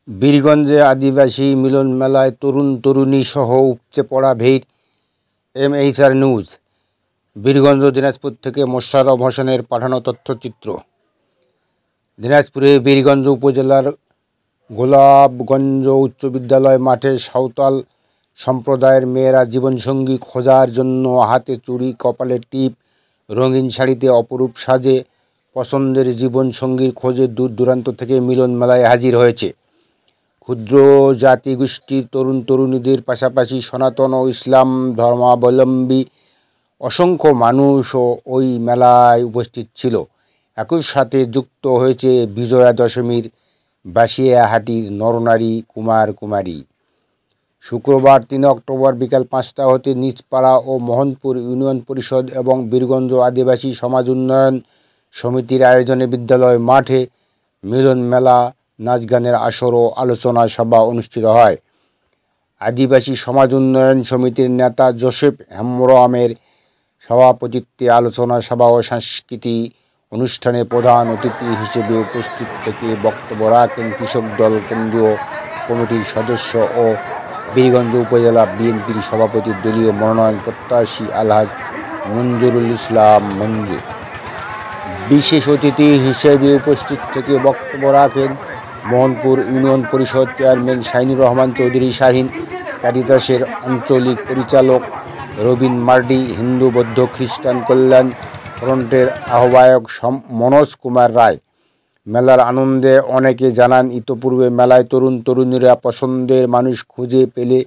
বীরগঞ্জে আদিবাসী মিলন মেলায় তরুণ তরুণী সহ উপচে পড়া ভিড়। MHR news. বীরগঞ্জ দিনাজপুর থেকে মোশাররফ হোসেনের পাঠানো তথ্যচিত্র। দিনাজপুরে বীরগঞ্জ উপজেলার গোলাপগঞ্জ উচ্চ বিদ্যালয় মাঠে সাঁওতাল সম্প্রদায়ের মেয়েরা জীবনসঙ্গী খোঁজার জন্য হাতে চুড়ি, কপালে টিপ, রঙিন শাড়িতে অপরূপ সাজে পছন্দের জীবনসঙ্গীর খোঁজে দূর দূরান্ত থেকে মিলন মেলায় হাজির হয়েছে। ক্ষুদ্র জাতিগোষ্ঠীর তরুণ তরুণীদের পাশাপাশি সনাতন ও ইসলাম ধর্মাবলম্বী অসংখ্য মানুষও ওই মেলায় উপস্থিত ছিল। একই সাথে যুক্ত হয়েছে বিজয়া দশমীর বাসিয়াহাটির নরনারী কুমার কুমারী। শুক্রবার 3 অক্টোবর বিকাল 5টা হতে নিজপাড়া ও মোহনপুর ইউনিয়ন পরিষদ এবং বীরগঞ্জ আদিবাসী সমাজ উন্নয়ন সমিতির আয়োজনে বিদ্যালয় মাঠে মিলন মেলা, নাচ গানের আসর ও আলোচনা সভা অনুষ্ঠিত হয়। আদিবাসী সমাজ উন্নয়ন সমিতির নেতা জোসেফ হেমব্রমের সভাপতিত্বে আলোচনা সভা ও সাংস্কৃতিক অনুষ্ঠানে প্রধান অতিথি হিসেবে উপস্থিত থেকে বক্তব্য রাখেন কৃষক দল কেন্দ্রীয় কমিটির সদস্য ও বীরগঞ্জ উপজেলা বিএনপির সভাপতি দলীয় মনোনয়ন প্রত্যাশী আলহাজ মঞ্জুরুল ইসলাম মঞ্জু। বিশেষ অতিথি হিসেবে উপস্থিত থেকে বক্তব্য রাখেন মোহনপুর ইউনিয়ন পরিষদ চেয়ারম্যান শাহিনুর রহমান চৌধুরী শাহিন, ক্যারিটাসের আঞ্চলিক পরিচালক রবিন মার্ডি, হিন্দু বৌদ্ধ খ্রিস্টান কল্যাণ ফ্রন্টের আহ্বায়ক মনোজ কুমার রায়। মেলার আনন্দে অনেকে জানান, ইতোপূর্বে মেলায় তরুণ তরুণীরা পছন্দের মানুষ খুঁজে পেলে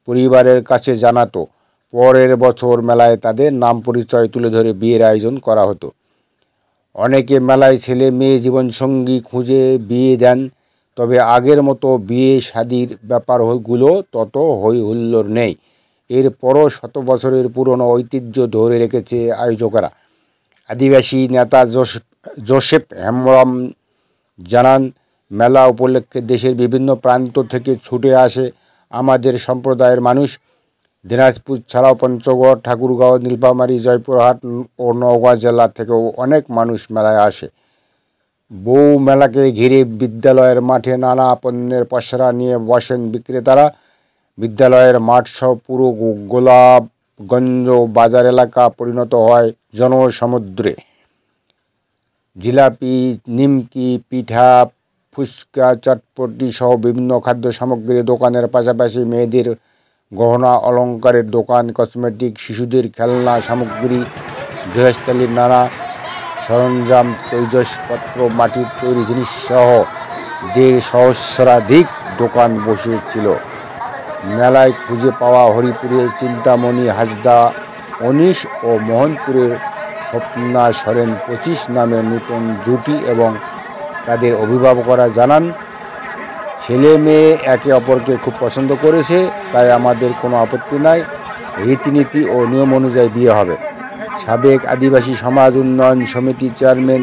পরিবারের কাছে জানাতো। পরের বছর মেলায় তাদের নাম পরিচয় তুলে ধরে বিয়ের আয়োজন করা হতো। অনেকে মেলায় ছেলে মেয়ে জীবনসঙ্গী খুঁজে বিয়ে দেন, তবে আগের মতো বিয়ে শাদির ব্যাপারগুলো তত হই হুল্লোড় নেই। এরপরও শত বছরের পুরনো ঐতিহ্য ধরে রেখেছে আয়োজকেরা। আদিবাসী নেতা জোসেফ হেমব্রম জানান, মেলা উপলক্ষে দেশের বিভিন্ন প্রান্ত থেকে ছুটে আসে আমাদের সম্প্রদায়ের মানুষ। দিনাজপুর ছাড়াও পঞ্চগড়, ঠাকুরগাঁও, নীলফামারী, জয়পুরহাট ও নওগাঁ জেলা থেকেও অনেক মানুষ মেলায় আসে। বউ মেলাকে ঘিরে বিদ্যালয়ের মাঠে নানা পণ্যের পসরা নিয়ে বসেন বিক্রেতারা। বিদ্যালয়ের মাঠ সহ পুরো গোলাপগঞ্জ বাজার এলাকা পরিণত হয় জনসমুদ্রে। জিলাপি, নিমকি, পিঠা, ফুচকা, চটপটি সহ বিভিন্ন খাদ্য সামগ্রী দোকানের পাশাপাশি মেয়েদের গহনা অলংকারের দোকান, কসমেটিক, শিশুদের খেলনা সামগ্রী, গৃহস্থালির নানা সরঞ্জাম, তৈজসপত্র, মাটির তৈরি জিনিস সহ 1.5 সহস্রাধিক দোকান বসেছিল। মেলায় খুঁজে পাওয়া হরিপুরের চিন্তামণি হাজদা 19 ও মোহনপুরের স্বপ্না সরেন 25 নামে নতুন জুটি এবং তাদের অভিভাবকরা জানান, ছেলে মেয়ে একে অপরকে খুব পছন্দ করেছে, তাই আমাদের কোনো আপত্তি নাই, রীতিনীতি ও নিয়ম অনুযায়ী বিয়ে হবে। সাবেক আদিবাসী সমাজ উন্নয়ন সমিতি চেয়ারম্যান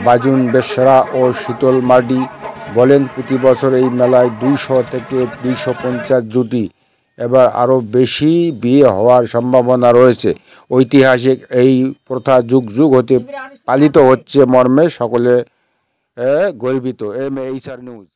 বাজুন বেসরা ও শীতল মার্ডি বলেন, প্রতি বছর এই মেলায় 200 থেকে 250 জুটি, এবার আরও বেশি বিয়ে হওয়ার সম্ভাবনা রয়েছে। ঐতিহাসিক এই প্রথা যুগ যুগ হতে পালিত হচ্ছে মর্মে সকলে গর্বিত। MHR news.